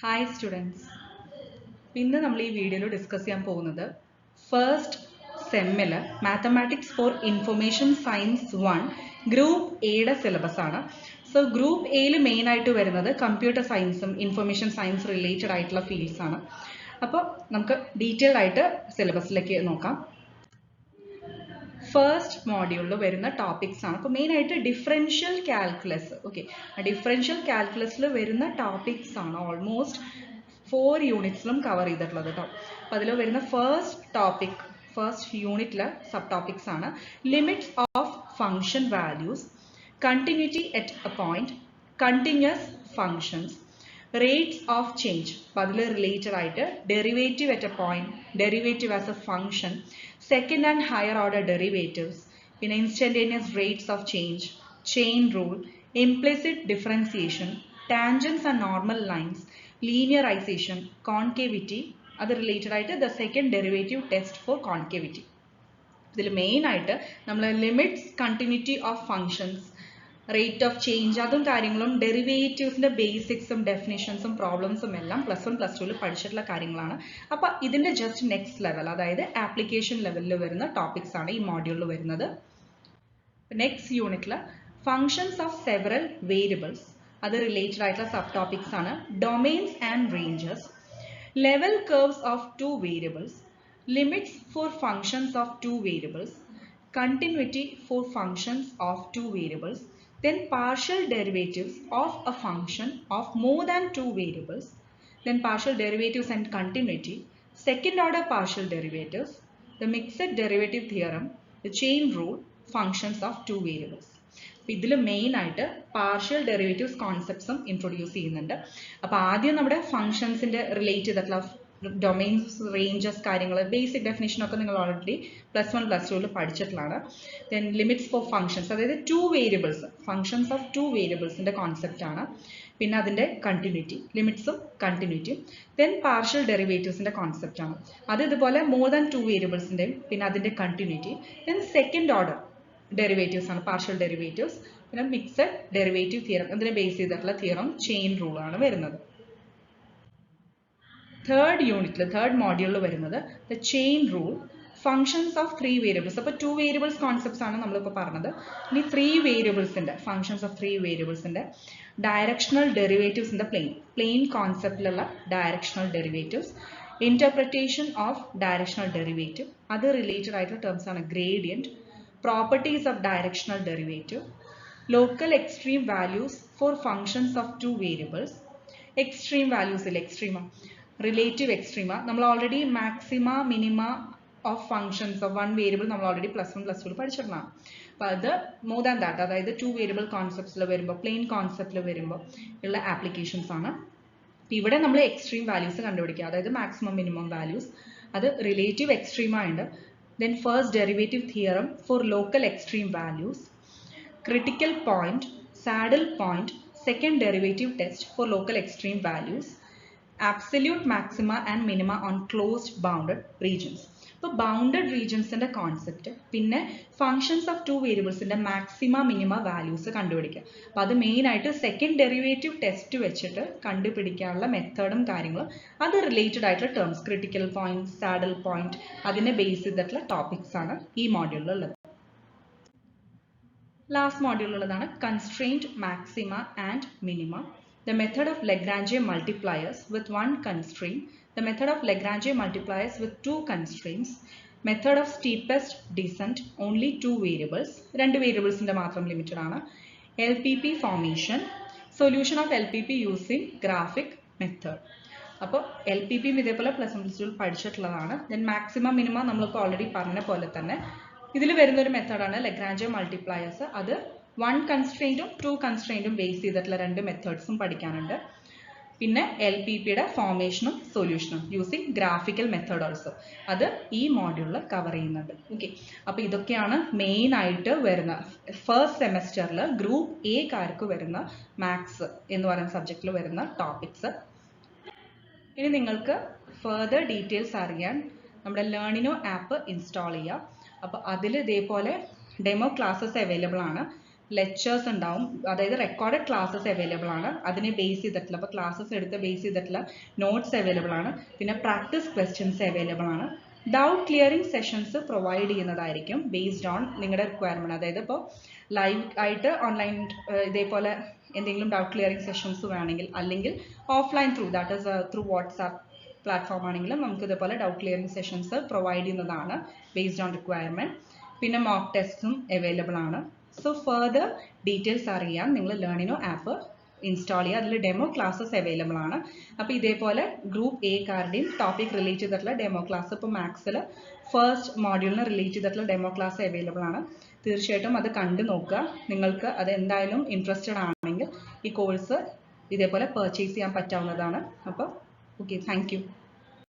Hi students. ഇന്ന് നമ്മൾ ഈ വീഡിയോയിൽ ഡിസ്കസ് ചെയ്യാൻ പോകുന്നത് ഫസ്റ്റ് സെമ്മിൽ mathematics for information science 1 group എയുടെ സിലബസ് ആണ്. സോ ഗ്രൂപ്പ് എയിൽ മെയിൻ ആയിട്ട് വരുന്നത് കമ്പ്യൂട്ടർ സയൻസും ഇൻഫർമേഷൻ സയൻസ് റിലേറ്റഡ് ആയിട്ടുള്ള ഫീൽഡ്സ് ആണ്. അപ്പോൾ നമുക്ക് ഡീറ്റെയിൽഡ് ആയിട്ട് സിലബസിലേക്ക് നോക്കാം. ഫസ്റ്റ് മോഡ്യൂളിൽ വരുന്ന ടോപ്പിക്സ് ആണ്. അപ്പോൾ മെയിൻ ആയിട്ട് ഡിഫറൻഷ്യൽ കാൽക്കുലസ്. ഓക്കെ, ഡിഫറൻഷ്യൽ കാൽക്കുലസിൽ വരുന്ന ടോപ്പിക്സ് ആണ് ഓൾമോസ്റ്റ് 4 യൂണിറ്റ്സിലും കവർ ചെയ്തിട്ടുള്ളത് കേട്ടോ. അപ്പോൾ അതിൽ വരുന്ന ഫസ്റ്റ് യൂണിറ്റിലെ സബ് ടോപ്പിക്സ് ആണ് limits of function values, continuity at a point, continuous functions, rates of change. അപ്പോൾ അതിൽ റിലേറ്റഡ് ആയിട്ട് derivative at a point, derivative as a function, second and higher order derivatives, പിന്നെ instantaneous rates of change, chain rule, implicit differentiation, tangents and normal lines, linearization, concavity, അത് related ആയിട്ട് the second derivative test for concavity. ഇതിൽ main ആയിട്ട് നമ്മൾ limits, continuity of functions, rate of change, അതും കാര്യങ്ങളും ഡെറിവേറ്റീവ്സിന്റെ ബേസിക്സും ഡെഫിനിഷൻസും പ്രോബ്ലംസും എല്ലാം +1 +2 പഠിച്ചിട്ടുള്ള കാര്യങ്ങളാണ്. അപ്പോൾ ഇതിന്റെ ജസ്റ്റ് നെക്സ്റ്റ് ലെവൽ, അതായത് ആപ്ലിക്കേഷൻ ലെവലിൽ വരുന്ന ടോപ്പിക്സ് ആണ് ഈ മോഡ്യൂളിൽ വരുന്നത്. നെക്സ്റ്റ് യൂണിറ്റിൽ ഫങ്ഷൻസ് ഓഫ് സെവറൽ വേരിയബിൾസ്, അത് റിലേറ്റഡ് ആയിട്ടുള്ള സബ് ടോപ്പിക്സ് ആണ് domains and ranges, level curves of 2 variables, limits for functions of 2 variables, continuity for functions of 2 variables, then partial derivatives of a function of more than 2 variables, then partial derivatives and continuity, second order partial derivatives, the mixed derivative theorem, the chain rule, functions of 2 variables. ഇതിൽ main ആയിട്ട് partial derivatives കോൺസെപ്റ്റ്സും introduce ചെയ്യുന്നുണ്ട്. അപ്പോൾ ആദ്യം നമ്മുടെ ഫംഗ്ഷൻസിന്റെ relate ചെയ്തിട്ടുള്ള domains, ranges, കാര്യങ്ങൾ, ബേസിക് ഡെഫിനേഷൻ ഒക്കെ നിങ്ങൾ ഓൾറെഡി +1 +2 പഠിച്ചിട്ടുള്ളതാണ്. ദെൻ ലിമിറ്റ്സ് ഫോർ ഫംഗ്ഷൻസ്, അതായത് 2 വേരിയബിൾസ്, ഫംഗ്ഷൻസ് ഓഫ് 2 വേരിയബിൾസിന്റെ കോൺസെപ്റ്റ് ആണ്. പിന്നെ അതിന്റെ കണ്ടിന്യൂറ്റി, ലിമിറ്റ്സും കണ്ടിന്യൂറ്റിയും. ദെൻ പാർഷ്യൽ ഡെറിവേറ്റീവ്സിന്റെ കോൺസെപ്റ്റ് ആണ്. അത് ഇതുപോലെ മോർ ദാൻ 2 വേരിയബിൾസിന്റെയും പിന്നെ അതിന്റെ continuity. Then second order derivatives ആണ്, പാർഷ്യൽ ഡെറിവേറ്റീവ്സ്. പിന്നെ മിക്സഡ് ഡെറിവേറ്റീവ് തിയറം, അതിനെ ബേസ് ചെയ്തിട്ടുള്ള തിയറം, ചെയിൻ റൂൾ ആണ് വരുന്നത്. തേർഡ് യൂണിറ്റിൽ, തേർഡ് മോഡ്യൂളിൽ വരുന്നത് the chain rule, functions of 3 variables. അപ്പോൾ 2 വേരിയബിൾസ് കോൺസെപ്റ്റ്സ് ആണ് നമ്മളിപ്പോൾ പറഞ്ഞത്. ഇനി 3 വേരിയബിൾസിന്റെ ഫങ്ഷൻസ് ഓഫ് 3 വേരിയബിൾസിന്റെ ഡയറക്ഷണൽ ഡെറിവേറ്റീവ്സിന്റെ പ്ലെയിൻ കോൺസെപ്റ്റിലുള്ള directional derivatives, interpretation of directional derivative, അത് റിലേറ്റഡ് ആയിട്ടുള്ള ടേംസ് ആണ് gradient, properties of directional derivative, local extreme values for functions of 2 variables, extreme values il extrema, relative extrema, നമ്മൾ already maxima minima of functions of 1 variable നമ്മൾ already +1 +2 പഠിച്ചിട്ടുള്ളതാണ്. അപ്പോൾ അത് more than that, അതായത് 2 variable conceptsൽ വരുമ്പോൾ, plain കോൺസെപ്റ്റിൽ വരുമ്പോൾ ഉള്ള applications ആണ്. ഇവിടെ നമ്മൾ എക്സ്ട്രീം വാല്യൂസ് കണ്ടുപിടിക്കുക, അതായത് മാക്സിമം മിനിമം വാല്യൂസ്, അത് റിലേറ്റീവ് എക്സ്ട്രീം ആയിട്ട്. Then first derivative theorem for local extreme values, critical point, saddle point, second derivative test for local extreme values, absolute maxima and minima on closed bounded regions. അപ്പോൾ bounded റീജിയൻസിന്റെ concept, പിന്നെ functions of 2 വേരിയബിൾസിന്റെ maxima minima values കണ്ടുപിടിക്കുക. അപ്പോൾ അത് main ആയിട്ട് second derivative test വെച്ചിട്ട് കണ്ടുപിടിക്കാനുള്ള മെത്തേഡും കാര്യങ്ങളും, അത് റിലേറ്റഡ് ആയിട്ടുള്ള terms, critical point, saddle point, അതിനെ ബേസ് ചെയ്തിട്ടുള്ള ടോപ്പിക്സ് ആണ് ഈ മോഡ്യൂളിലുള്ളത്. ലാസ്റ്റ് മോഡ്യൂളിലുള്ളതാണ് constrained maxima and minima, the method of Lagrange multipliers with 1 constraint, the method of Lagrange multipliers with 2 constraints, method of steepest descent, only 2 variables, 2 variables ന്റെ മാത്രം limited ആണ്, LPP formation, solution of LPP using graphic method. അപ്പോൾ LPP ഇതേപോലെ +1 +2 പഠിച്ചിട്ടുള്ളതാണ്. Then maximum minimum നമ്മളിപ്പോൾ already പറഞ്ഞ പോലെ തന്നെ ഇതിൽ വരുന്നൊരു മെത്തേഡാണ് ലഗ്രാഞ്ച് മൾട്ടിപ്ലയേഴ്സ്. അത് 1 കൺസ്ട്രെയിൻറ്റും 2 കൺസ്ട്രെയിൻറ്റും ബേസ് ചെയ്തിട്ടുള്ള 2 മെത്തേഡ്സും പഠിക്കാനുണ്ട്. പിന്നെ LPPയുടെ ഫോർമേഷനും സൊല്യൂഷനും യൂസിങ് ഗ്രാഫിക്കൽ മെത്തേഡ് ഓൾസോ, അത് ഈ മോഡ്യൂളിൽ കവർ ചെയ്യുന്നുണ്ട്. ഓക്കെ, അപ്പോൾ ഇതൊക്കെയാണ് മെയിൻ ആയിട്ട് വരുന്ന ഫസ്റ്റ് സെമസ്റ്ററിൽ ഗ്രൂപ്പ് എക്കാർക്ക് വരുന്ന മാത്സ് എന്ന് പറയുന്ന സബ്ജക്റ്റിൽ വരുന്ന ടോപ്പിക്സ്. ഇനി നിങ്ങൾക്ക് ഫർദർ ഡീറ്റെയിൽസ് അറിയാൻ നമ്മുടെ ലേണിനോ ആപ്പ് ഇൻസ്റ്റാൾ ചെയ്യുക. അപ്പോൾ അതിൽ ഇതേപോലെ ഡെമോ ക്ലാസ്സസ് അവൈലബിൾ ആണ്. ലെക്ചേഴ്സ് ഉണ്ടാവും, അതായത് റെക്കോർഡഡ് ക്ലാസ്സസ് അവൈലബിൾ ആണ്, അതിനെ ബേസ് ചെയ്തിട്ടുള്ള, അപ്പോൾ ക്ലാസ്സസ് എടുത്ത് ബേസ് ചെയ്തിട്ടുള്ള നോട്ട്സ് അവൈലബിൾ ആണ്, പിന്നെ പ്രാക്ടീസ് ക്വസ്റ്റ്യൻസ് അവൈലബിൾ ആണ്. ഡൗട്ട് ക്ലിയറിംഗ് സെഷൻസ് പ്രൊവൈഡ് ചെയ്യുന്നതായിരിക്കും ബേസ്ഡ് ഓൺ നിങ്ങളുടെ റിക്വയർമെൻറ്റ്. അതായത് ഇപ്പോൾ ലൈവ് ആയിട്ട് ഓൺലൈൻ ഇതേപോലെ എന്തെങ്കിലും ഡൗട്ട് ക്ലിയറിംഗ് സെഷൻസ് വേണമെങ്കിൽ, അല്ലെങ്കിൽ offline through that is through WhatsApp platform ആണെങ്കിലും നമുക്ക് ഇതേപോലെ ഡൗട്ട് ക്ലിയറിംഗ് സെഷൻസ് പ്രൊവൈഡ് ചെയ്യുന്നതാണ് ബേസ്ഡ് ഓൺ റിക്വയർമെൻറ്റ്. പിന്നെ മോക്ക് ടെസ്റ്റും അവൈലബിൾ ആണ്. സോ ഫർദർ ഡീറ്റെയിൽസ് അറിയാൻ നിങ്ങൾ ലേണിനോ ആപ്പ് ഇൻസ്റ്റാൾ ചെയ്യുക, അതിൽ ഡെമോ ക്ലാസ്സസ് അവൈലബിൾ ആണ്. അപ്പോൾ ഇതേപോലെ ഗ്രൂപ്പ് എ കാരുടെയും ടോപ്പിക് റിലേറ്റ് ചെയ്തിട്ടുള്ള ഡെമോ ക്ലാസ്, ഇപ്പോൾ മാത്സിൽ ഫസ്റ്റ് മോഡ്യൂളിന് റിലേറ്റ് ചെയ്തിട്ടുള്ള ഡെമോ ക്ലാസ് അവൈലബിൾ ആണ്. തീർച്ചയായിട്ടും അത് കണ്ടു നോക്കുക. നിങ്ങൾക്ക് അത് എന്തായാലും ഇൻട്രസ്റ്റഡ് ആണെങ്കിൽ ഈ കോഴ്സ് ഇതേപോലെ പർച്ചേസ് ചെയ്യാൻ പറ്റാവുന്നതാണ്. അപ്പോൾ ഓക്കെ, താങ്ക് യു.